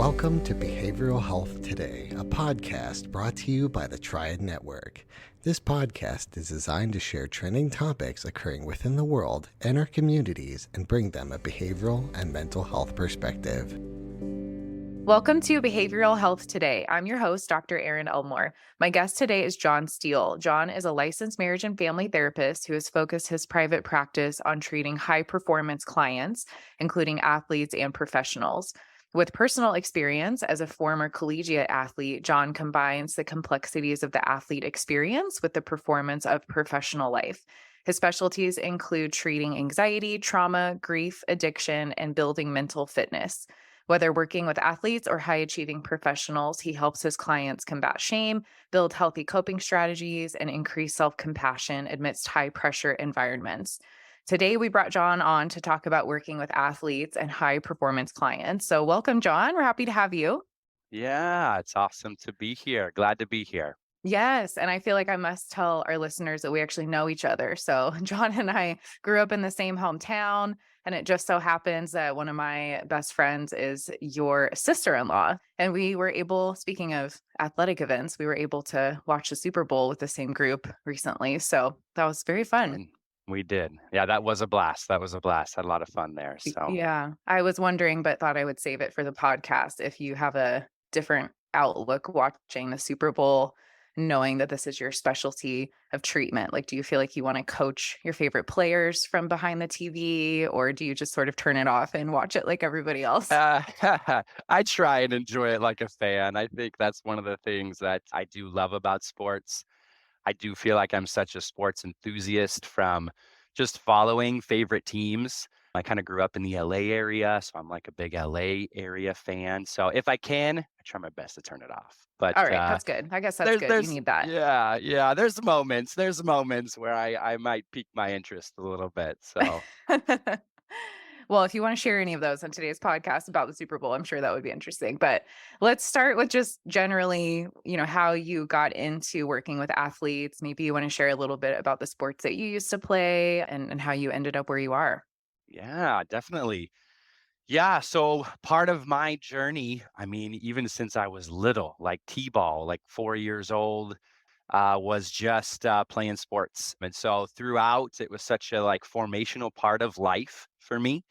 Welcome to Behavioral Health Today, a podcast brought to you by the Triad Network. This podcast is designed to share trending topics occurring within the world and our communities and bring them a behavioral and mental health perspective. Welcome to Behavioral Health Today. I'm your host, Dr. Erin Elmore. My guest today is Jon Steele. Jon is a licensed marriage and family therapist who has focused his private practice on treating high-performance clients, including athletes and professionals. With personal experience as a former collegiate athlete, Jon combines the complexities of the athlete experience with the performance of professional life. His specialties include treating anxiety, trauma, grief, addiction, and building mental fitness. Whether working with athletes or high-achieving professionals, he helps his clients combat shame, build healthy coping strategies, and increase self-compassion amidst high-pressure environments. Today, we brought Jon on to talk about working with athletes and high-performance clients. So welcome, Jon. We're happy to have you. Yeah, it's awesome to be here. Glad to be here. Yes, and I feel like I must tell our listeners that we actually know each other. So Jon and I grew up in the same hometown, and it just so happens that one of my best friends is your sister-in-law. And we were able, speaking of athletic events, we were able to watch the Super Bowl with the same group recently. So that was very fun. And we did. Yeah, that was a blast. That was a blast. Had a lot of fun there. So, Yeah, I was wondering, but thought I would save it for the podcast. If you have a different outlook watching the Super Bowl, knowing that this is your specialty of treatment, like, do you feel like you want to coach your favorite players from behind the TV, or do you just sort of turn it off and watch it like everybody else? uh, I try and enjoy it like a fan. I think that's one of the things that I do love about sports. I do feel like I'm such a sports enthusiast from just following favorite teams. I kind of grew up in the LA area, so I'm like a big LA area fan. So if I can, I try my best to turn it off. But All right, that's good. I guess that's good. You need that. yeah, there's moments where I might pique my interest a little bit. So Well, if you want to share any of those on today's podcast about the Super Bowl, I'm sure that would be interesting. But let's start with just generally, how you got into working with athletes. Maybe you want to share a little bit about the sports that you used to play and how you ended up where you are. yeah, definitely. Yeah, so part of my journey, I mean, even since I was little, like T-ball, like 4 years old, was just playing sports. And so throughout, it was such a like formational part of life for me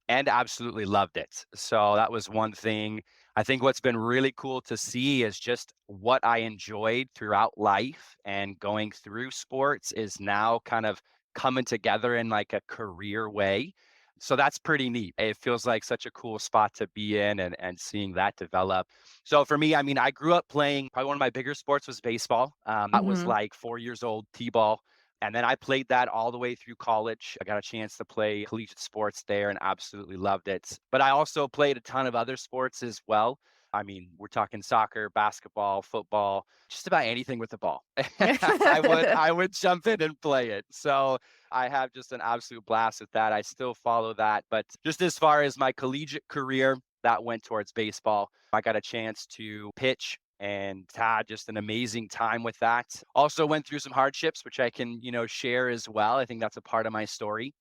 and absolutely loved it. So that was one thing. I think what's been really cool to see is just what I enjoyed throughout life and going through sports is now kind of coming together in like a career way. So that's pretty neat. It feels like such a cool spot to be in and seeing that develop. So for me, I mean, I grew up playing probably one of my bigger sports was baseball. That was Hmm. like 4 years old, T-ball. And then I played that all the way through college. I got a chance to play collegiate sports there and absolutely loved it. But I also played a ton of other sports as well. I mean, we're talking soccer, basketball, football, just about anything with the ball. I would jump in and play it. So I have just an absolute blast with that. I still follow that. But just as far as my collegiate career, that went towards baseball. I got a chance to pitch and had just an amazing time with that. Also went through some hardships, which I can, share as well. I think that's a part of my story.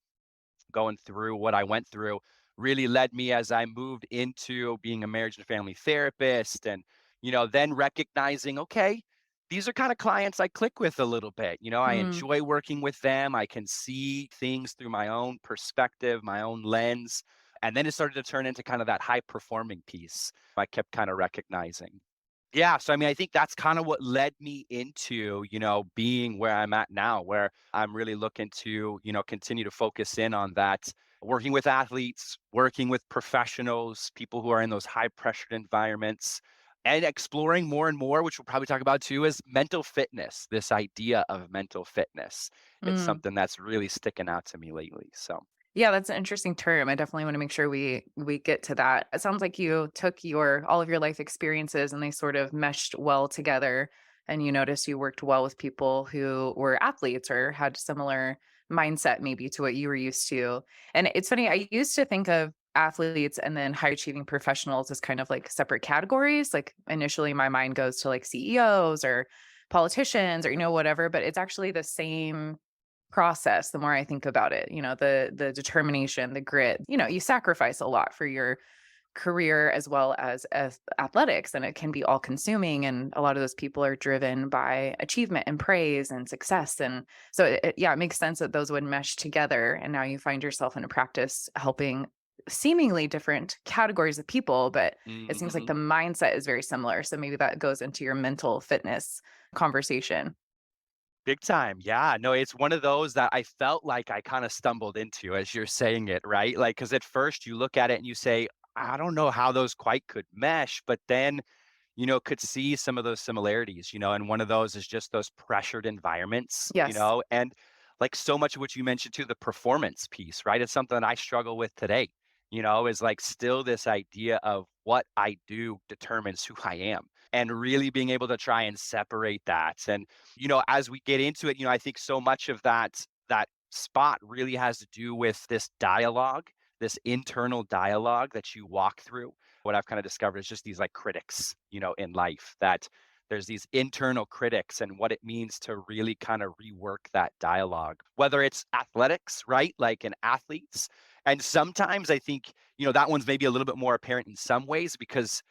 Going through what I went through really led me as I moved into being a marriage and family therapist and, then recognizing, okay, these are kind of clients I click with a little bit. I Mm. enjoy working with them. I can see things through my own perspective, my own lens. And then it started to turn into kind of that high performing piece I kept kind of recognizing. Yeah, so I mean, I think that's kind of what led me into, being where I'm at now, where I'm really looking to, continue to focus in on that, working with athletes, working with professionals, people who are in those high pressured environments, and exploring more and more, which we'll probably talk about too, is mental fitness, this idea of mental fitness. It's Mm. something that's really sticking out to me lately. So, Yeah, that's an interesting term. I definitely want to make sure we get to that. It sounds like you took your all of your life experiences and they sort of meshed well together, and you noticed you worked well with people who were athletes or had similar mindset maybe to what you were used to. And it's funny, I used to think of athletes and then high achieving professionals as kind of like separate categories. Like initially my mind goes to like CEOs or politicians or whatever, but it's actually the same process the more I think about it. The determination, the grit. You sacrifice a lot for your career as well as athletics, and it can be all consuming, and a lot of those people are driven by achievement and praise and success, and so yeah, it makes sense that those would mesh together, and now you find yourself in a practice helping seemingly different categories of people, but it seems like Mhm. the mindset is very similar, so maybe that goes into your mental fitness conversation. Big time. Yeah. No, it's one of those that I felt like I kind of stumbled into as you're saying it, right? Like, because at first you look at it and you say, I don't know how those quite could mesh, but then could see some of those similarities, and one of those is just those pressured environments, Yes. and like so much of what you mentioned too, the performance piece, right? It's something that I struggle with today, is like still this idea of what I do determines who I am and really being able to try and separate that. And, as we get into it, I think so much of that spot really has to do with this dialogue, this internal dialogue that you walk through. What I've kind of discovered is just these like critics, in life, that there's these internal critics and what it means to really kind of rework that dialogue, whether it's athletics, right? Like in athletes. And sometimes I think, that one's maybe a little bit more apparent in some ways because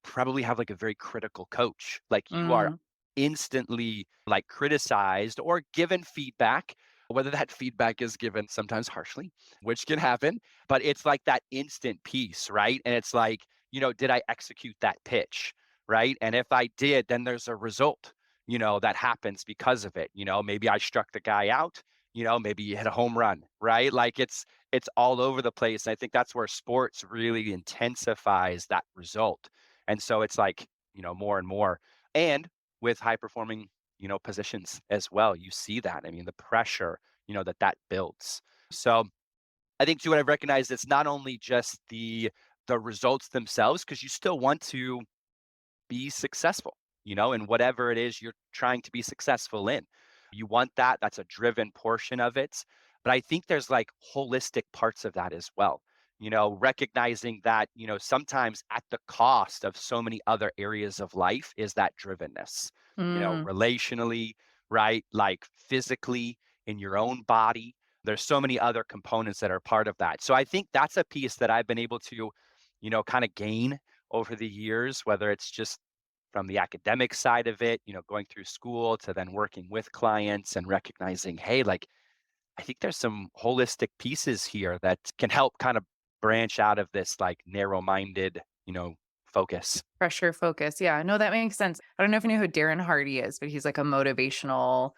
probably have like a very critical coach. Like you are Mm, instantly like criticized or given feedback, whether that feedback is given sometimes harshly, which can happen, but it's like that instant piece, right? And it's like, did I execute that pitch? Right. And if I did, then there's a result, that happens because of it. Maybe I struck the guy out, maybe you hit a home run, right? Like it's all over the place. I think that's where sports really intensifies that result. And so it's like, more and more. And with high performing, positions as well, you see that. I mean, the pressure, that builds. So I think too what I've recognized it's not only just the results themselves, because you still want to be successful, in whatever it is you're trying to be successful in. You want that. That's a driven portion of it. But I think there's like holistic parts of that as well. Recognizing that, sometimes at the cost of so many other areas of life is that drivenness, mm. relationally, right? Like physically in your own body. There's so many other components that are part of that. So I think that's a piece that I've been able to, kind of gain over the years, whether it's just from the academic side of it, going through school to then working with clients and recognizing, hey, like, I think there's some holistic pieces here that can help kind of branch out of this like narrow minded, focus. Pressure focus. Yeah, no, that makes sense. I don't know if you know who Darren Hardy is, but he's like a motivational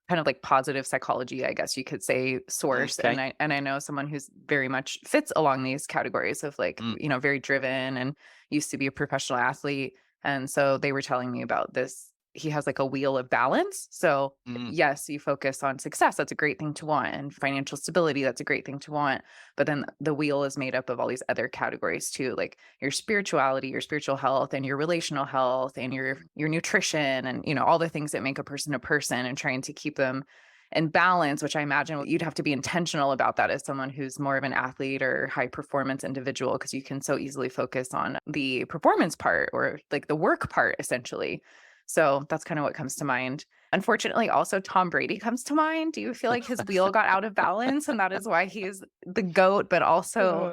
kind of like positive psychology, I guess you could say, source. Okay. And I know someone who's very much fits along these categories of like, Mm, very driven and used to be a professional athlete. And so they were telling me about this. He has like a wheel of balance. So mm, yes, you focus on success. That's a great thing to want. And financial stability, that's a great thing to want. But then the wheel is made up of all these other categories too, like your spirituality, your spiritual health, and your relational health, and your nutrition, and all the things that make a person, and trying to keep them in balance. Which I imagine you'd have to be intentional about that as someone who's more of an athlete or high performance individual, because you can so easily focus on the performance part or like the work part, essentially. So that's kind of what comes to mind. Unfortunately, also Tom Brady comes to mind. Do you feel like his wheel got out of balance and that is why he's the GOAT, but also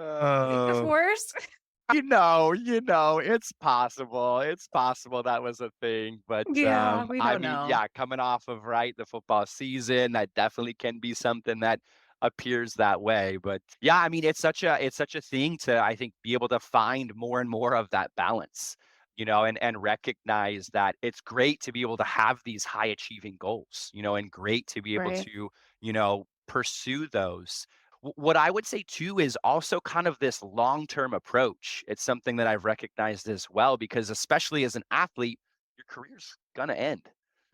the Oh, force? it's possible. It's possible that was a thing. But Yeah, we I don't mean, know. yeah, coming off of right the football season, that definitely can be something that appears that way. But yeah, I mean, it's such a thing to I think be able to find more and more of that balance, and recognize that it's great to be able to have these high achieving goals, and great to be able Right. to, pursue those. What I would say too is also kind of this long-term approach. It's something that I've recognized as well, because especially as an athlete, your career's gonna end,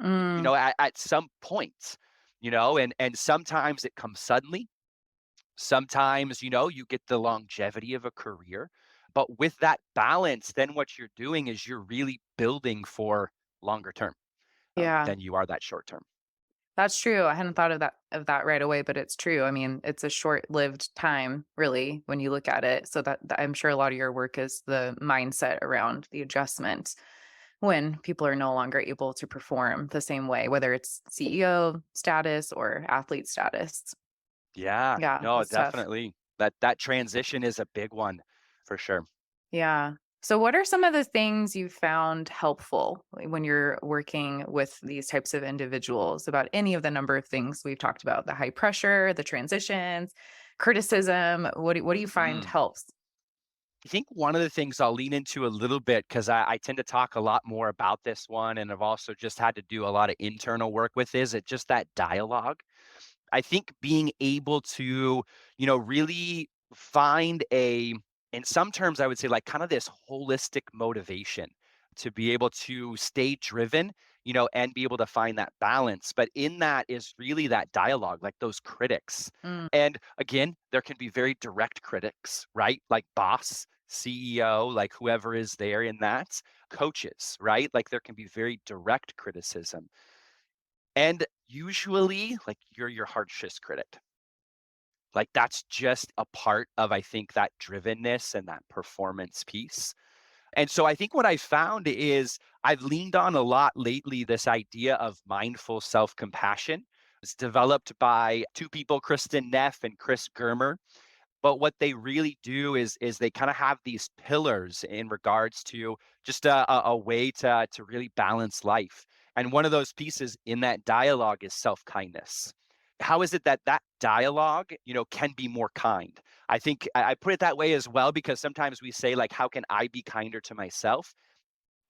Mm, at some point, and sometimes it comes suddenly. Sometimes, you get the longevity of a career, but with that balance, then what you're doing is you're really building for longer term, yeah, than you are that short term. that's true. I hadn't thought of that right away, but it's true. I mean, it's a short-lived time, really, when you look at it. So that I'm sure a lot of your work is the mindset around the adjustment when people are no longer able to perform the same way, whether it's CEO status or athlete status. Yeah, Yeah, no, that's tough. definitely. That transition is a big one for sure. Yeah. So, what are some of the things you found helpful when you're working with these types of individuals about any of the number of things we've talked about? The high pressure, the transitions, criticism. What do you find Mm. helps? I think one of the things I'll lean into a little bit because I tend to talk a lot more about this one, and I've also just had to do a lot of internal work with is it just that dialogue. I think being able to, really find in some terms, I would say like kind of this holistic motivation to be able to stay driven, and be able to find that balance. But in that is really that dialogue, like those critics. Mm, And again, there can be very direct critics, right? Like boss, CEO, like whoever is there in that, coaches, right? Like there can be very direct criticism. And usually, like, you're your harshest critic. Like, that's just a part of, I think, that drivenness and that performance piece. And so I think what I found is I've leaned on a lot lately this idea of mindful self-compassion. It's developed by two people, Kristen Neff and Chris Germer. But what they really do is they kind of have these pillars in regards to just a way to really balance life. And one of those pieces in that dialogue is self-kindness. How is it that that dialogue, can be more kind? I think I put it that way as well because sometimes we say like, how can I be kinder to myself?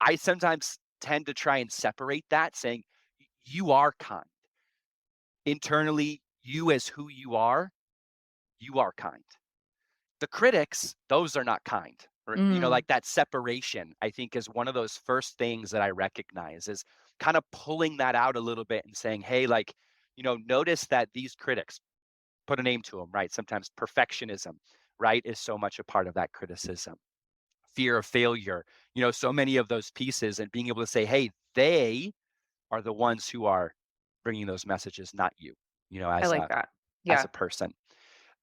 I sometimes tend to try and separate that, saying you are kind internally. You as who you are kind. The critics, those are not kind. Or, mm, like that separation, I think is one of those first things that I recognize is kind of pulling that out a little bit and saying, hey, like, notice that these critics, put a name to them, right? Sometimes perfectionism, right, is so much a part of that criticism. Fear of failure, so many of those pieces, and being able to say, hey, they are the ones who are bringing those messages, not you, I as like a that. as Yeah. a person.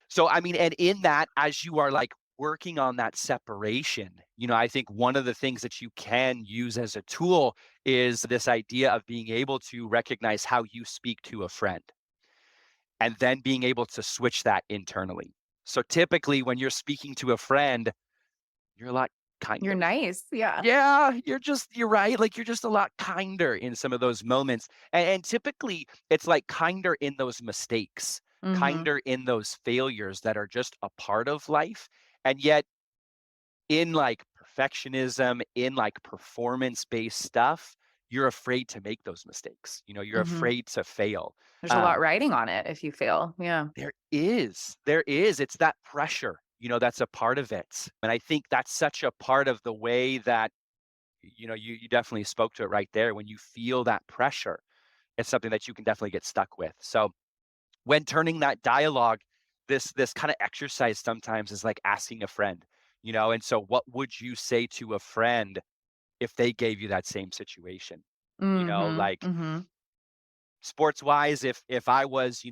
So, I mean, and in that, as you are like working on that separation, I think one of the things that you can use as a tool is this idea of being able to recognize how you speak to a friend and then being able to switch that internally. So typically when you're speaking to a friend, you're a lot You're kinder. nice. Yeah. Yeah, you're right. Like you're just a lot kinder in some of those moments. And typically it's like kinder in those mistakes, Hmm. kinder in those failures that are just a part of life. And yet in like perfectionism, in like performance-based stuff, you're afraid to make those mistakes. You're Hmm. afraid to fail. There's a lot Um, riding on it if you fail. Yeah. there is. It's that pressure, that's a part of it. And I think that's such a part of the way that you definitely spoke to it right there. When you feel that pressure, it's something that you can definitely get stuck with. So when turning that dialogue, this kind of exercise sometimes is like asking a friend, and so what would you say to a friend if they gave you that same situation? Hmm. Like Hmm. sports wise, if I was,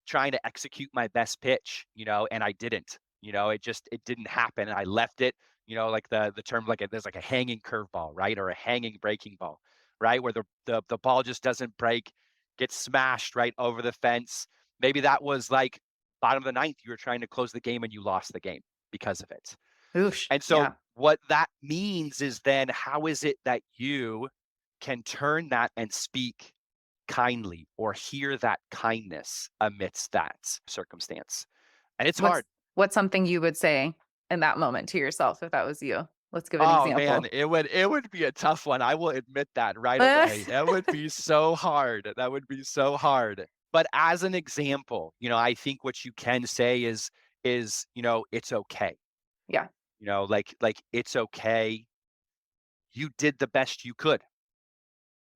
trying to execute my best pitch, and I didn't, it didn't happen. And I left it, like the term like there's like a hanging curveball, right? Or a hanging breaking ball, right? Where the ball just doesn't break, gets smashed right over the fence. Maybe that was like bottom of the ninth, you were trying to close the game and you lost the game because of it. Oosh. And so Yeah. what that means is then how is it that you can turn that and speak kindly or hear that kindness amidst that circumstance. And it's What's hard. what's something you would say in that moment to yourself if that was you? Let's give an Oh man, example. it would be a tough one. I will admit that right away. That would be so hard. That would be so hard. But as an example, I think what you can say is, it's okay. Yeah. Like it's okay. You did the best you could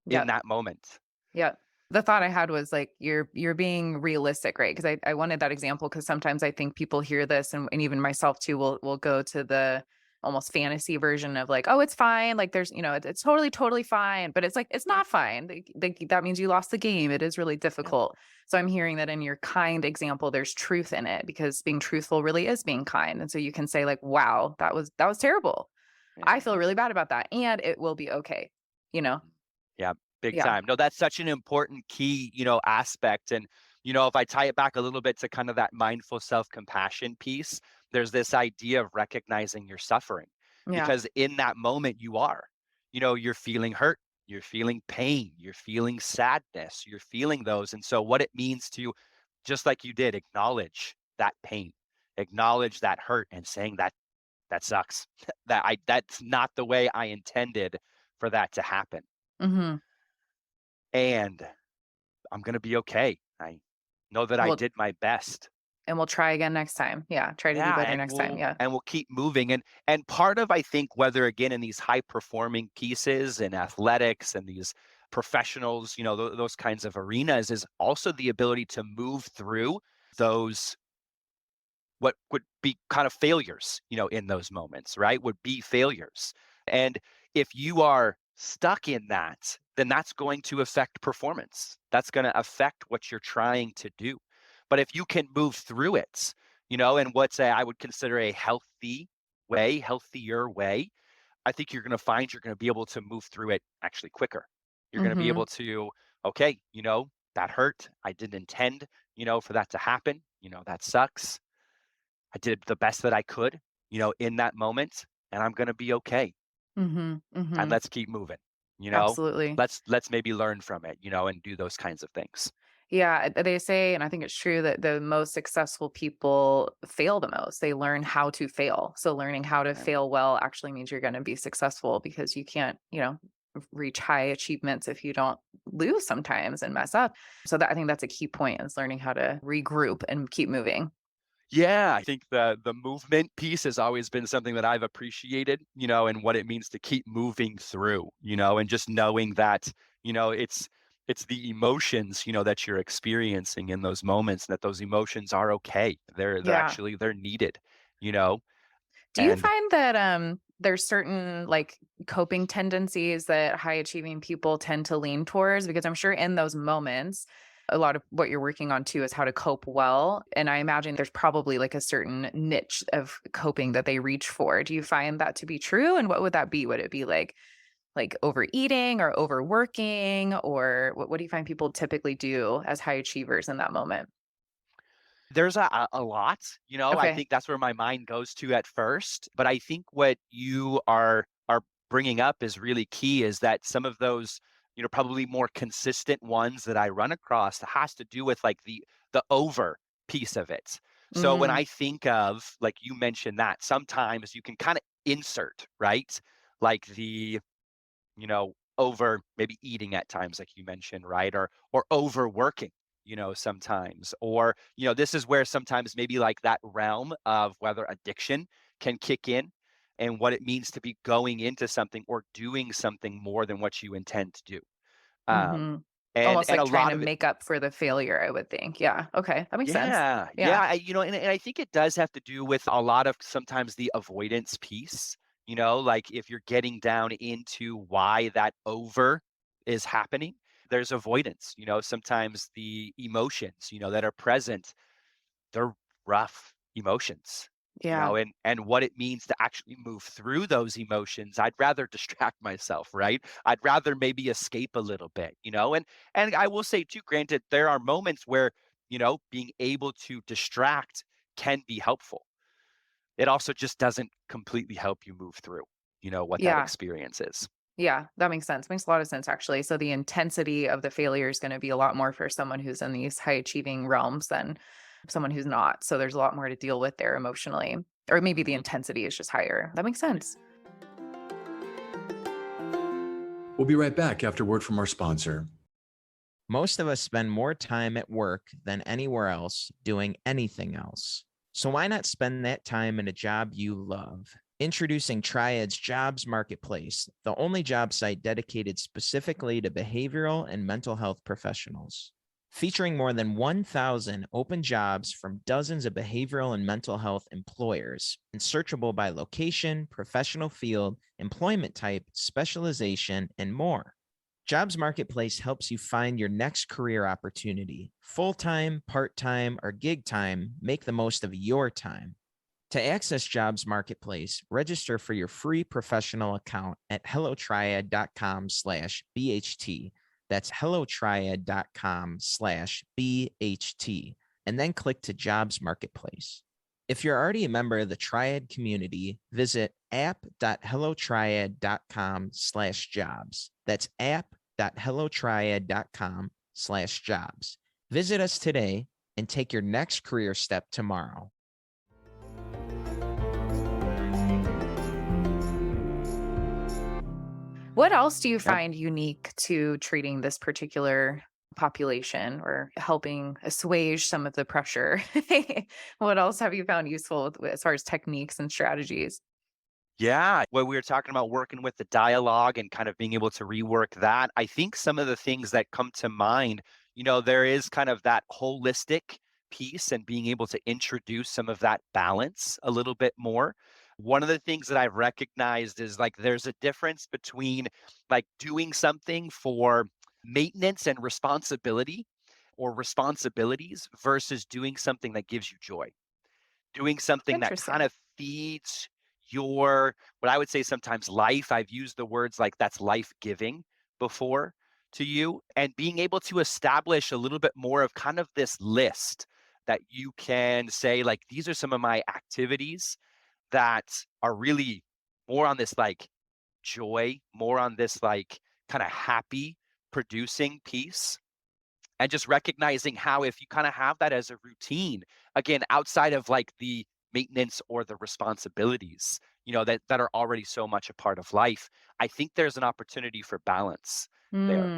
in Yep. that moment. Yep. The thought I had was like you're being realistic, right? Because I wanted that example because sometimes I think people hear this and even myself too will go to the almost fantasy version of like, oh, it's fine. Like there's, it's totally, totally fine. But it's like it's not fine. That means you lost the game. It is really Yeah. difficult. So I'm hearing that in your kind example, there's truth in it because being truthful really is being kind. And so you can say, like, wow, that was terrible. I Yeah. feel really bad about that. And it will be okay. You know? Yeah, big Yeah. time. No, that's such an important key, aspect. And, if I tie it back a little bit to kind of that mindful self-compassion piece, there's this idea of recognizing your suffering. Yeah. because in that moment you're feeling hurt, you're feeling pain, you're feeling sadness, you're feeling those. And so what it means to, just like you did, acknowledge that pain, acknowledge that hurt, and saying that sucks. That's not the way I intended for that to happen. Mm-hmm. And I'm going to be okay. I know that I Well, did my best. and we'll try again next time. Yeah. Try to do Yeah, better next time. Yeah. and we'll keep moving. And part of, I think, whether again in these high performing pieces in athletics and these professionals, those kinds of arenas, is also the ability to move through those, what would be kind of failures, in those moments, right? Would be failures. And if you are stuck in that, then that's going to affect performance. That's going to affect what you're trying to do. But if you can move through it, in what's I would consider a healthier way, I think you're going to find you're going to be able to move through it actually quicker. You're going to be Mm-hmm. able to, okay, that hurt. I didn't intend, for that to happen. That sucks. I did the best that I could, in that moment, and I'm going to be okay. Mm-hmm. And Mm-hmm. let's keep moving, you know? Absolutely. Let's maybe learn from it, and do those kinds of things. Yeah, they say, and I think it's true, that the most successful people fail the most. They learn how to fail. So learning how to And fail well actually means you're going to be successful, because you can't, reach high achievements if you don't lose sometimes and mess up. So I think that's a key point, is learning how to regroup and keep moving. yeah, I think the movement piece has always been something that I've appreciated, and what it means to keep moving through, and just knowing that, it's the emotions, that you're experiencing in those moments, and that those emotions are okay. Yeah. They're needed, you know, Do you and find that there's certain like coping tendencies that high achieving people tend to lean towards? Because I'm sure in those moments, a lot of what you're working on too is how to cope well. And I imagine there's probably like a certain niche of coping that they reach for. Do you find that to be true? And what would that be? Would it be like overeating or overworking? Or what do you find people typically do as high achievers in that moment? there's a lot, I Okay. think that's where my mind goes to at first. But I think what you are bringing up is really key, is that some of those, probably more consistent ones that I run across has to do with like the over piece of it. So when Mm, I think of, like you mentioned, that sometimes you can kind of insert, right? Like over maybe eating at times, like you mentioned, right? Or overworking, sometimes. Or, this is where sometimes maybe like that realm of whether addiction can kick in, and what it means to be going into something or doing something more than what you intend to do. Um, mhm. and Almost and like a trying lot to of it. make up for the failure, I would think. Yeah. Okay. That makes sense. Yeah, yeah, Yeah. and I think it does have to do with a lot of sometimes the avoidance piece, like if you're getting down into why that over is happening, there's avoidance, sometimes the emotions, that are present, they're rough emotions, Yeah. and what it means to actually move through those emotions. I'd rather distract myself, right? I'd rather maybe escape a little bit, and I will say too, granted, there are moments where, being able to distract can be helpful. It also just doesn't completely help you move through, what that Yeah. experience is. Yeah. That makes sense. Makes a lot of sense, actually. So the intensity of the failure is going to be a lot more for someone who's in these high achieving realms than someone who's not. So there's a lot more to deal with there emotionally. Or maybe the Mhm. intensity is just higher. That makes sense. We'll be right back after word from our sponsor. Most of us spend more time at work than anywhere else doing anything else. So why not spend that time in a job you love? Introducing Triad's Jobs Marketplace, the only job site dedicated specifically to behavioral and mental health professionals. Featuring more than 1,000 open jobs from dozens of behavioral and mental health employers, and searchable by location, professional field, employment type, specialization, and more. Jobs Marketplace helps you find your next career opportunity. Full-time, part-time, or gig time, make the most of your time. To access Jobs Marketplace, register for your free professional account at hellotriad.com/BHT. That's hellotriad.com/BHT, and then click to Jobs Marketplace. If you're already a member of the Triad community, visit app.hellotriad.com/jobs. That's app.hellotriad.com/jobs. Visit us today and take your next career step tomorrow. What else do you find unique to treating this particular population or helping assuage some of the pressure? What else have you found useful as far as techniques and strategies? Yeah, when we were talking about working with the dialogue and kind of being able to rework that, I think some of the things that come to mind, there is kind of that holistic piece and being able to introduce some of that balance a little bit more. One of the things that I've recognized is like there's a difference between like doing something for maintenance and responsibility or responsibilities versus doing something that gives you joy, doing something that kind Interesting. of feeds your, what I would say sometimes life. I've used the words like that's life giving before to you, and being able to establish a little bit more of kind of this list that you can say, like, these are some of my activities that are really more on this like joy, more on this like kind of happy producing piece, and just recognizing how if you kind of have that as a routine, again, outside of like the maintenance or the responsibilities, that are already so much a part of life, I think there's an opportunity for balance there.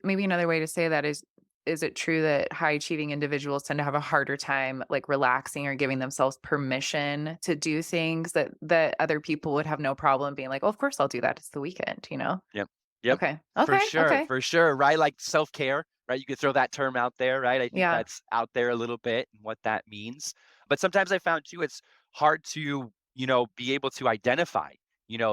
Maybe another way to say that is it true that high achieving individuals tend to have a harder time like relaxing or giving themselves permission to do things that other people would have no problem being like, "Oh, of course I'll do that. It's the weekend," you know? Yep. Yep. Okay. For Okay. sure. Okay. For sure. Right. Like self-care, right? You could throw that term out there, right? I think Yeah. that's out there a little bit and what that means. But sometimes I found too, it's hard to, be able to identify,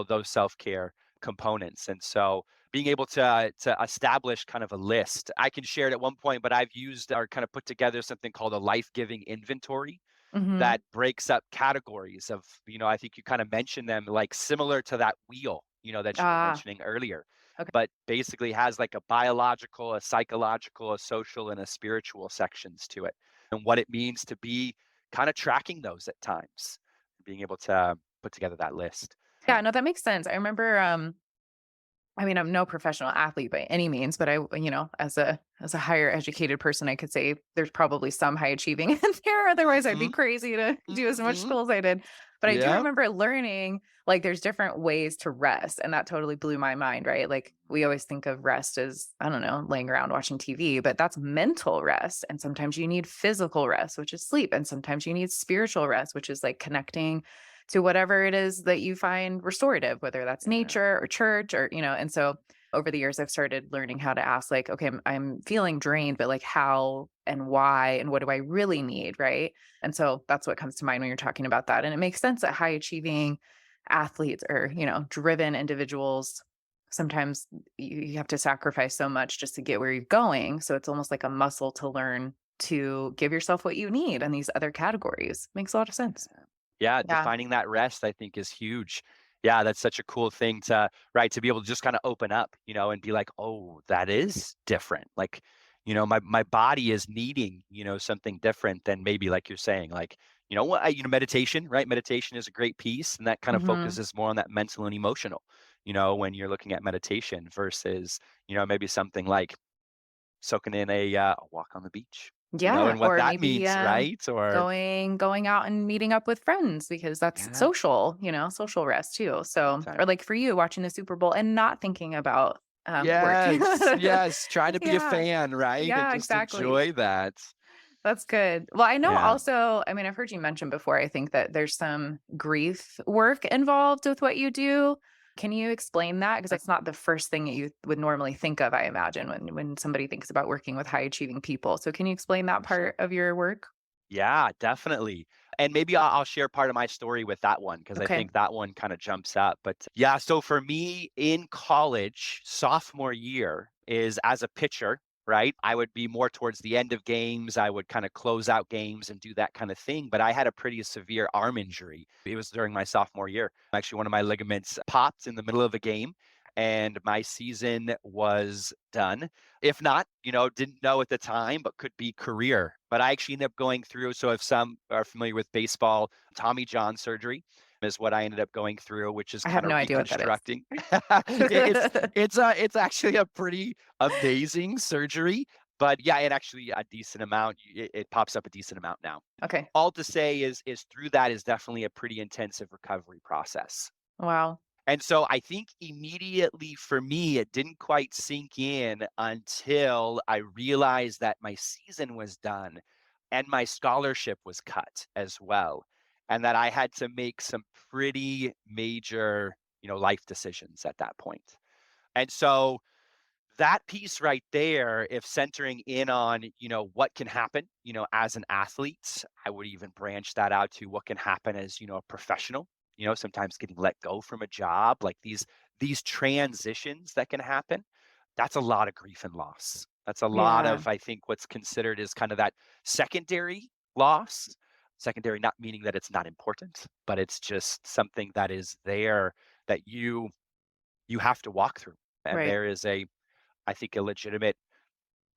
those self-care components. And so being able to establish kind of a list. I can share it at one point, but I've used or kind of put together something called a life-giving inventory Mhm. that breaks up categories of, I think you kind of mentioned them like similar to that wheel, that you were Ah, mentioning earlier, okay. but basically has like a biological, a psychological, a social, and a spiritual sections to it. And what it means to be kind of tracking those at times, being able to put together that list. Yeah, no, that makes sense. I remember, I mean, I'm no professional athlete by any means, but as a higher educated person, I could say there's probably some high achieving in there. Otherwise, I'd be Hmm. crazy to do as much Hmm. school as I did. But I do Yeah. remember learning like there's different ways to rest, and that totally blew my mind. Right? Like we always think of rest as I don't know, laying around watching TV, but that's mental rest. And sometimes you need physical rest, which is sleep, and sometimes you need spiritual rest, which is like connecting to whatever it is that you find restorative, whether that's Yeah. nature or church or, and so over the years I've started learning how to ask like, okay, I'm feeling drained, but like how and why and what do I really need, right? And so that's what comes to mind when you're talking about that. And it makes sense that high achieving athletes or, driven individuals sometimes you have to sacrifice so much just to get where you're going. So it's almost like a muscle to learn to give yourself what you need in these other categories. Makes a lot of sense. Yeah, Yeah. defining that rest, I think, is huge. Yeah, that's such a cool thing to, right, to be able to just kind of open up, and be like, oh, that is different. Like, my body is needing, something different than maybe like you're saying, like, what, meditation, right? Meditation is a great piece, and that kind of Mhm. focuses more on that mental and emotional, when you're looking at meditation versus, maybe something like soaking in a walk on the beach, Yeah, and what or that maybe, means, right? Or going out and meeting up with friends because that's yeah, social, social rest too. big So or time. like for you watching the Super Bowl and not thinking about, work. Yes, yes, try to be a Yeah. fan, right? And Yeah, just exactly. enjoy that. That's good. Well, I know Yeah. also, I mean, I've heard you mention before, I think that there's some grief work involved with what you do. Can you explain that? Because that's not the first thing that you would normally think of, I imagine, when somebody thinks about working with high achieving people. So can you explain that For sure. part of your work? Yeah, definitely. And maybe I'll share part of my story with that one because I Okay. think that one kind of jumps up. But yeah, so for me in college, sophomore year is as a pitcher, right? I would be more towards the end of games. I would kind of close out games and do that kind of thing. But I had a pretty severe arm injury. It was during my sophomore year. Actually, one of my ligaments popped in the middle of a game. and my season was done. If not, didn't know at the time, but could be career. But I actually ended up going through. So if some are familiar with baseball, Tommy John surgery is what I ended up going through, which is I have kind of no idea what that is. reconstructing. It's actually a pretty amazing surgery, but yeah, it actually a decent amount. It pops up a decent amount now. Okay. All to say is through that is definitely a pretty intensive recovery process. Wow. And so I think immediately for me, it didn't quite sink in until I realized that my season was done and my scholarship was cut as well. And that I had to make some pretty major, life decisions at that point. And so that piece right there, if centering in on, what can happen, as an athlete, I would even branch that out to what can happen as, a professional, sometimes getting let go from a job, like these transitions that can happen. That's a lot of grief and loss. That's a lot Yeah. of, I think, what's considered is kind of that secondary loss. Secondary, not meaning that it's not important, but it's just something that is there that you have to walk through. And Right. there is I think, a legitimate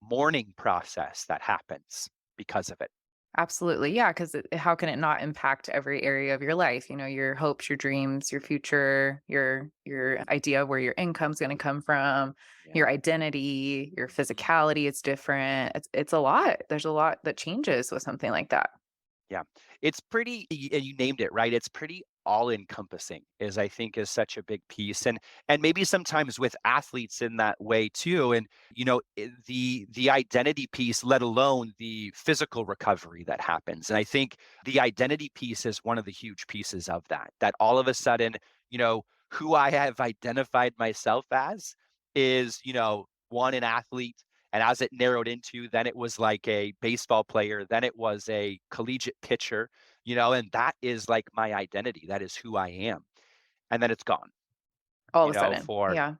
mourning process that happens because of it. Absolutely. Yeah. Because how can it not impact every area of your life? Your hopes, your dreams, your future, your idea of where your income's going to come from, Yeah. your identity, your physicality. It's different. It's a lot. There's a lot that changes with something like that. Yeah. It's pretty, and you named it, right? It's pretty all encompassing I think is such a big piece. And maybe sometimes with athletes in that way too. And, the identity piece, let alone the physical recovery that happens. And I think the identity piece is one of the huge pieces of that all of a sudden, who I have identified myself as is, one, an athlete. And as it narrowed into, then it was like a baseball player, then it was a collegiate pitcher, and that is like my identity. That is who I am. And then it's gone, All of a sudden. for Yeah.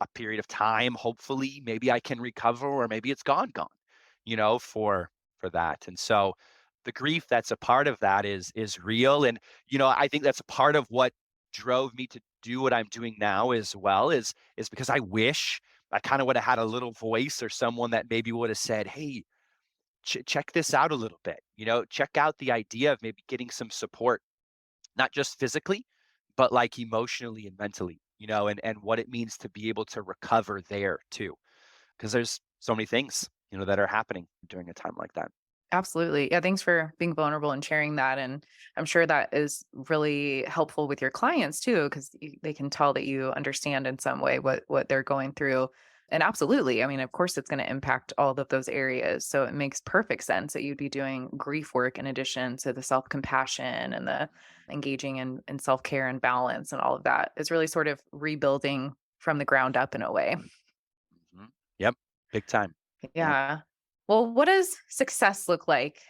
a period of time. Hopefully, maybe I can recover, or maybe it's gone, for that. And so the grief that's a part of that is real. And, I think that's a part of what drove me to do what I'm doing now as well, is because I wish I kind of would have had a little voice or someone that maybe would have said, hey, check this out a little bit, check out the idea of maybe getting some support, not just physically, but like emotionally and mentally, and what it means to be able to recover there too. Because there's so many things, that are happening during a time like that. Absolutely. Yeah, thanks for being vulnerable and sharing that. And I'm sure that is really helpful with your clients too, because they can tell that you understand in some way what they're going through. And absolutely, I mean, of course, it's going to impact all of those areas. So it makes perfect sense that you'd be doing grief work in addition to the self compassion and the engaging in self care and balance and all of that. It's really sort of rebuilding from the ground up in a way. Mhm. Yep. Big time. Yep. Yeah. Well, what does success look like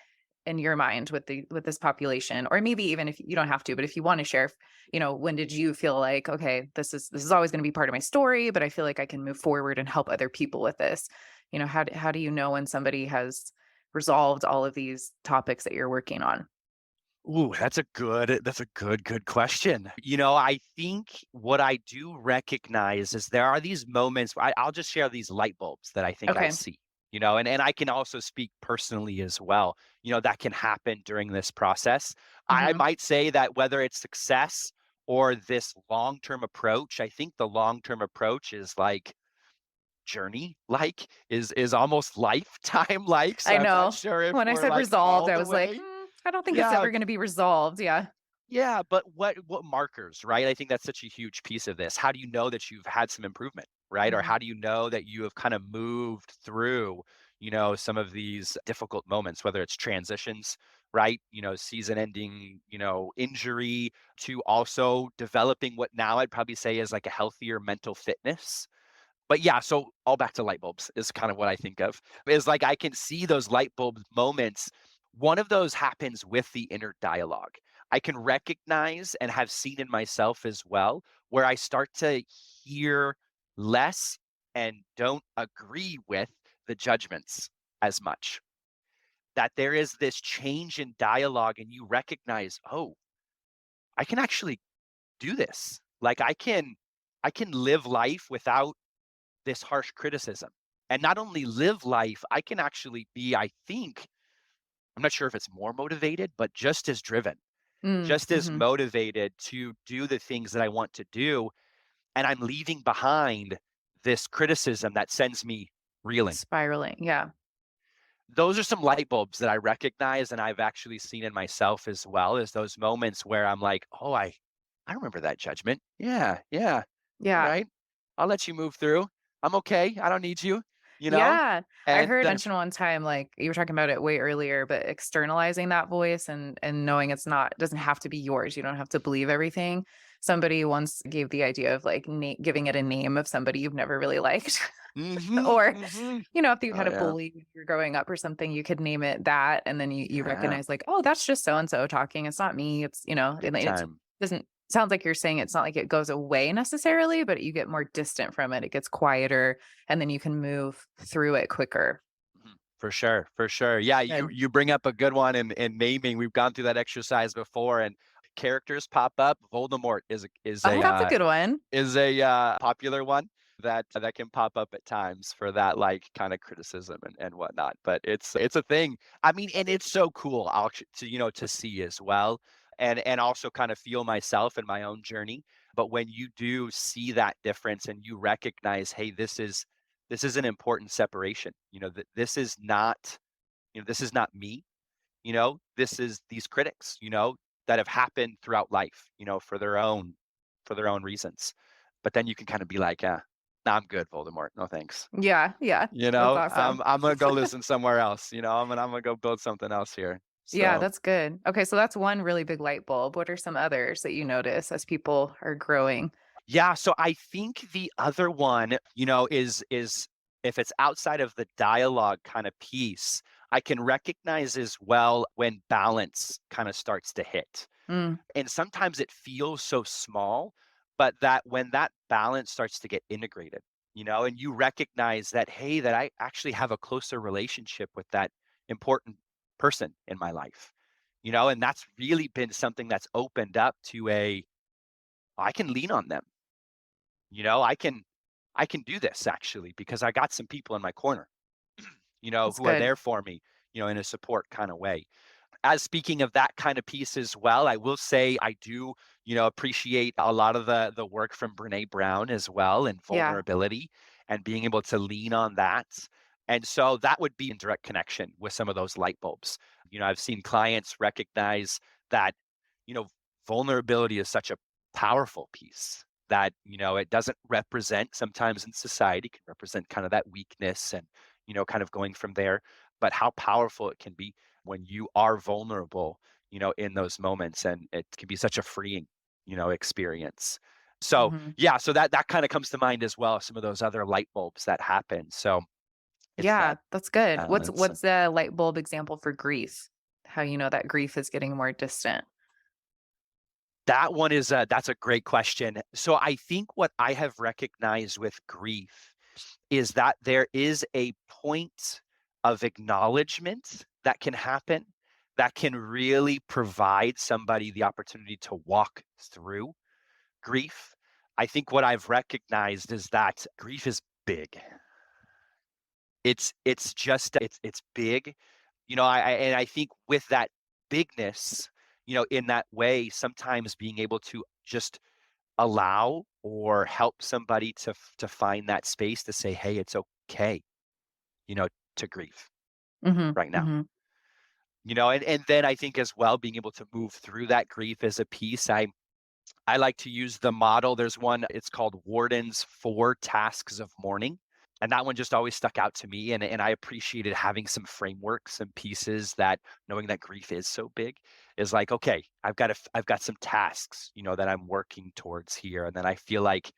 in your mind with this population? Or maybe even if you don't have to, but if you want to share, when did you feel like, okay, this is always going to be part of my story, but I feel like I can move forward and help other people with this? How do you know when somebody has resolved all of these topics that you're working on? Ooh, that's a good question. I think what I do recognize is there are these moments. I'll just share these light bulbs that I think I Okay. see, and I can also speak personally as well, that can happen during this process. I Hmm. might say that whether it's success or this long-term approach, I think the long-term approach is like journey like is almost lifetime like. So I I'm not know. sure if When I we're said like resolved, all I the was like, way. I don't think it's Yeah. ever going to be resolved. Yeah. Yeah, but what markers, right? I think that's such a huge piece of this. How do you know that you've had some improvement, right? Or Hmm. how do you know that you have kind of moved through, some of these difficult moments, whether it's transitions, right? Season ending, injury, to also developing what now I'd probably say is like a healthier mental fitness. But yeah, so all back to light bulbs is kind of what I think of. Is like I can see those light bulb moments. One of those happens with the inner dialogue. I can recognize and have seen in myself as well, where I start to hear less and don't agree with the judgments as much. That there is this change in dialogue, and you recognize, oh, I can actually do this. Like I can live life without this harsh criticism. And not only live life, I can actually be, I think, I'm not sure if it's more motivated, but just as driven, just as Mm-hmm. motivated to do the things that I want to do. And I'm leaving behind this criticism that sends me reeling. Spiraling. Yeah. Those are some light bulbs that I recognize and I've actually seen in myself as well, as those moments where I'm like, oh, I remember that judgment. Yeah, yeah. All Yeah. right. I'll let you move through. I'm okay. I don't need you, you know? Yeah. I And heard then mention one time, like you were talking about it way earlier, but externalizing that voice and knowing it's not doesn't have to be yours. You don't have to believe everything. Somebody once gave the idea of like giving it a name of somebody you've never really liked. Or, if you Oh had a yeah. bully when you were growing up or something, you could name it that. And then you Yeah. recognize like, oh, that's just so-and-so talking. It's not me. It's, and Big it time. doesn't sounds like you're saying it's not like it goes away necessarily, but you get more distant from it. It gets quieter and then you can move through it quicker. For sure, for sure. Yeah, you Good. you bring up a good one in naming. We've gone through that exercise before, and characters pop up. Voldemort Oh, that's a good one. is a popular one that can pop up at times for that like kind of criticism and whatnot. But it's a thing. I mean, and it's so cool to see as well, and also kind of feel myself in my own journey. But when you do see that difference and you recognize, hey, this is an important separation. That this is not me. This is these critics. That have happened throughout life. For their own reasons. But then you can kind of be like, yeah, nah, I'm good, Voldemort. No thanks. Yeah, yeah. That's awesome. I'm gonna go listen somewhere else. I'm gonna go build something else here. Yeah, So that's good. Okay, so that's one really big light bulb. What are some others that you notice as people are growing? yeah, so I think the other one, is if it's outside of the dialogue kind of piece, I can recognize as well when balance kind of starts to hit. Mm, And sometimes it feels so small, but that when that balance starts to get integrated, and you recognize that, hey, that I actually have a closer relationship with that important person in my life, and that's really been something that's opened up to I can lean on them. I can do this actually because I got some people in my corner, that's who are good. there for me, in a support kind of way. As speaking of that kind of piece as well, I will say I do, appreciate a lot of the work from Brene Brown as well, and Yeah. vulnerability and being able to lean on that. And so that would be in direct connection with some of those light bulbs. I've seen clients recognize that, you know, vulnerability is such a powerful piece that, it doesn't represent sometimes in society, can represent kind of that weakness and, kind of going from there, but how powerful it can be when you are vulnerable, in those moments. And it can be such a freeing, experience. So Mhm. yeah, so that kind of comes to mind as well, some of those other light bulbs that happen. So it's Yeah, that that's good. What's balance. what's the light bulb example for grief? How you know that grief is getting more distant? That one that's a great question. So I think what I have recognized with grief is that there is a point of acknowledgement that can happen that can really provide somebody the opportunity to walk through grief. I think what I've recognized is that grief is big. It's big. And I think with that bigness, in that way, sometimes being able to just allow or help somebody to find that space to say, hey, it's okay, you know, to grieve Mhm. right now. Mhm. And then I think as well, being able to move through that grief as a piece. I like to use the model. There's one, it's called Warden's 4 Tasks of Mourning. And that one just always stuck out to me. And I appreciated having some frameworks and pieces that knowing that grief is so big is like, okay, I've got some tasks, that I'm working towards here. And then I feel like,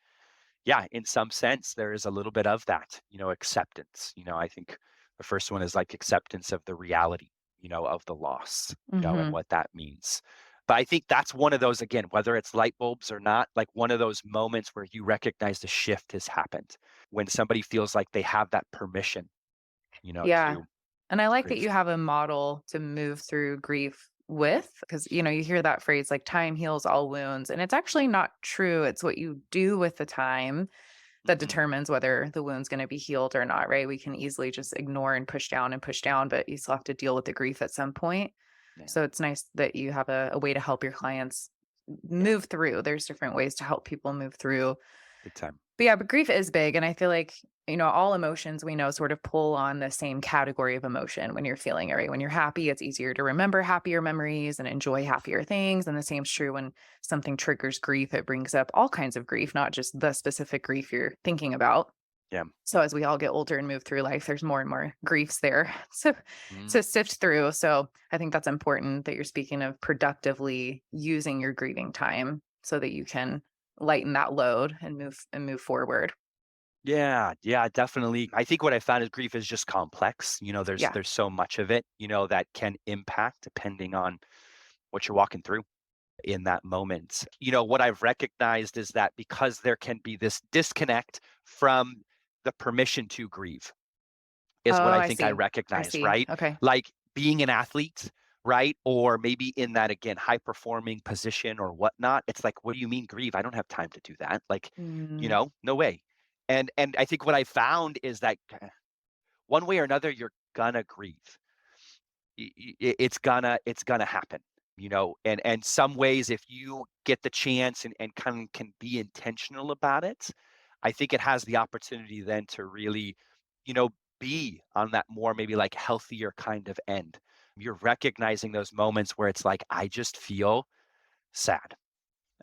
yeah, in some sense, there is a little bit of that, acceptance. I think the first one is like acceptance of the reality, of the loss, and Mhm. what that means. But I think that's one of those, again, whether it's light bulbs or not, like one of those moments where you recognize the shift has happened when somebody feels like they have that permission, Yeah. to And I like that grieve. you have a model to move through grief with, because, you hear that phrase like time heals all wounds, and it's actually not true. It's what you do with the time that Mhm. determines whether the wound's going to be healed or not, right? We can easily just ignore and push down, but you still have to deal with the grief at some point. Yeah. So it's nice that you have a way to help your clients Yeah. move through. There's different ways to help people move through. Big time. But yeah, but grief is big. And I feel like, all emotions we know sort of pull on the same category of emotion when you're feeling it, right? When you're happy, it's easier to remember happier memories and enjoy happier things. And the same's true when something triggers grief. It brings up all kinds of grief, not just the specific grief you're thinking about. Yeah. So as we all get older and move through life, there's more and more griefs there so Mhm. to sift through. So I think that's important that you're speaking of productively using your grieving time so that you can lighten that load and move forward. Yeah, yeah, definitely. I think what I found is grief is just complex. There's Yeah. there's so much of it, that can impact depending on what you're walking through in that moment. What I've recognized is that because there can be this disconnect from the permission to grieve is what Oh, I I think I see. I recognize, see. right? Okay. Like being an athlete, right? Or maybe in that again high performing position or whatnot. It's like, what do you mean grieve? I don't have time to do that. Like, Mm, no way. And I think what I found is that one way or another, you're gonna grieve. It's gonna happen. And some ways, if you get the chance and kind of can be intentional about it, I think it has the opportunity then to really, you know, be on that more maybe like healthier kind of end. You're recognizing those moments where it's like, I just feel sad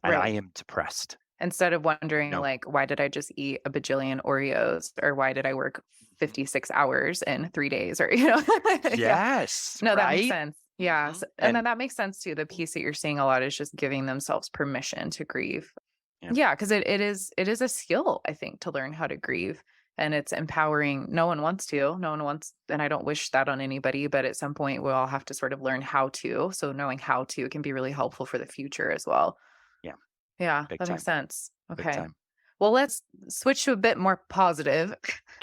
and I right. am depressed. Instead of You wondering know? like, why did I just eat a bajillion Oreos or why did I work Mhm. 56 hours in 3 days or, yeah. Yes, No, that makes right? sense. Yeah. And And then that makes sense too. The piece that you're seeing a lot is just giving themselves permission to grieve. yeah, Yeah, because it is a skill, I think, to learn how to grieve. And it's empowering. No one wants to. No one wants, and I don't wish that on anybody, but at some point we'll all have to sort of learn how to. So knowing how to can be really helpful for the future as well. yeah, Yeah, big that makes time, sense. big Okay. time. Well, let's switch to a bit more positive.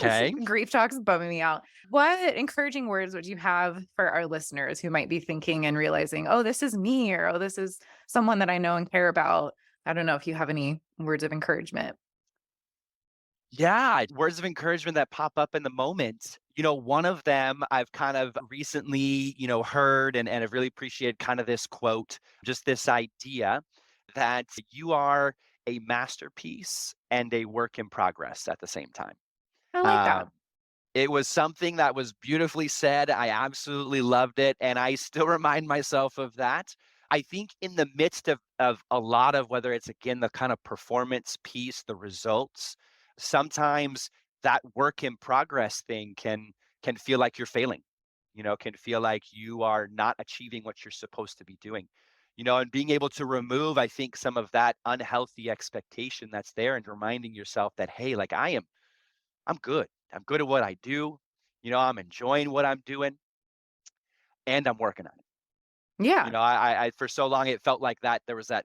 Okay. Grief talk's bumming me out. What encouraging words would you have for our listeners who might be thinking and realizing, oh, this is me, or oh, this is someone that I know and care about? I don't know if you have any words of encouragement. Yeah, words of encouragement that pop up in the moment. One of them I've kind of recently, heard and have really appreciated kind of this quote, just this idea that you are a masterpiece and a work in progress at the same time. I like that. Um, it was something that was beautifully said. I absolutely loved it, and I still remind myself of that. I think in the midst of a lot of whether it's again the kind of performance piece, the results, sometimes that work in progress thing can feel like you're failing. Can feel like you are not achieving what you're supposed to be doing. And being able to remove, I think, some of that unhealthy expectation that's there and reminding yourself that, hey, like I'm good. I'm good at what I do. I'm enjoying what I'm doing and I'm working on it. Yeah. I for so long it felt like that there was that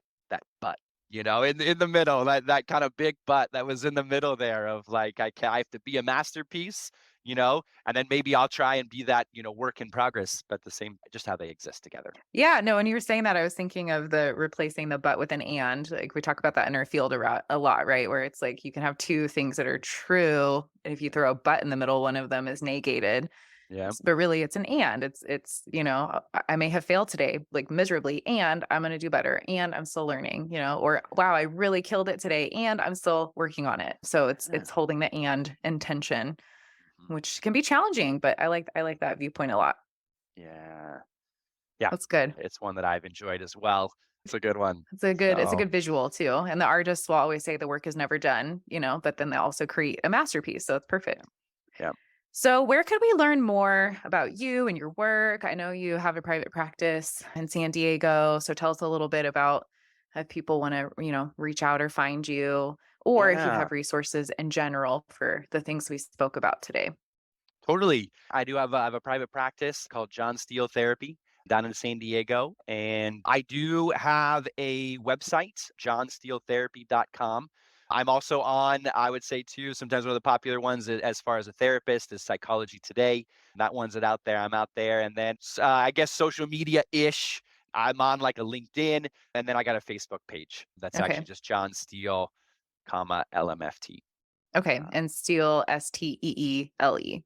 but, in the middle, that kind of big but that was in the middle there of like I have to be a masterpiece, and then maybe I'll try and be that, work in progress, but the same just how they exist together. Yeah, no, when you were saying that, I was thinking of the replacing the but with an and. Like we talk about that in our field a lot, right? Where it's like you can have two things that are true. And if you throw a but in the middle, one of them is negated. Yeah. But really it's an and. It's, I may have failed today, like miserably, and I'm gonna do better. And I'm still learning, or wow, I really killed it today and I'm still working on it. So it's Yeah. it's holding the and intention, Mhm. which can be challenging, but I like that viewpoint a lot. Yeah. Yeah. That's good. It's one that I've enjoyed as well. It's a good one. It's a So, good visual too. And the artists will always say the work is never done, but then they also create a masterpiece. So it's yeah. perfect. Yeah. So where could we learn more about you and your work? I know you have a private practice in San Diego. So tell us a little bit about if people want to, reach out or find you, or if you Yeah. have resources in general for the things we spoke about today. Totally. I do have a private practice called Jon Steele Therapy down in San Diego. And I do have a website, johnsteeletherapy.com. I'm also on, I would say too, sometimes one of the popular ones as far as a therapist is Psychology Today. That one's out there. I'm out there. And then I guess social media-ish. I'm on like a LinkedIn, and then I got a Facebook page. That's Okay. actually just Jon Steele, LMFT. Okay. And Steele, Steele.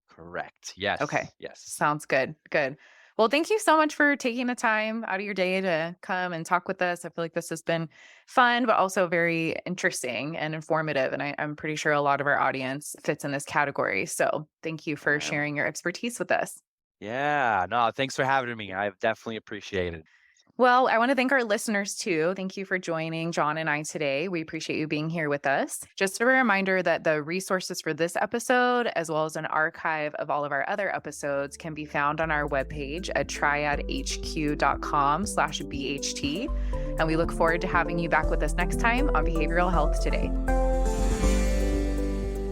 Correct. Yes. Okay. Yes. Sounds good. Good. Well, thank you so much for taking the time out of your day to come and talk with us. I feel like this has been fun, but also very interesting and informative. And I'm pretty sure a lot of our audience fits in this category. So thank you for Um, sharing your expertise with us. yeah. No, thanks for having me. I've definitely appreciated it. Well, I want to thank our listeners too. Thank you for joining John and I today. We appreciate you being here with us. Just a reminder that the resources for this episode, as well as an archive of all of our other episodes, can be found on our webpage at triadhq.com/BHT. And we look forward to having you back with us next time on Behavioral Health Today.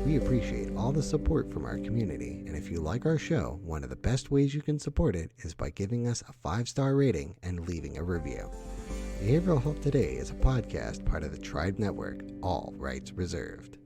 We appreciate all the support from our community, and if you like our show, one of the best ways you can support it is by giving us a 5-star rating and leaving a review. Behavioral Health Today is a podcast part of the Triad Network, all rights reserved.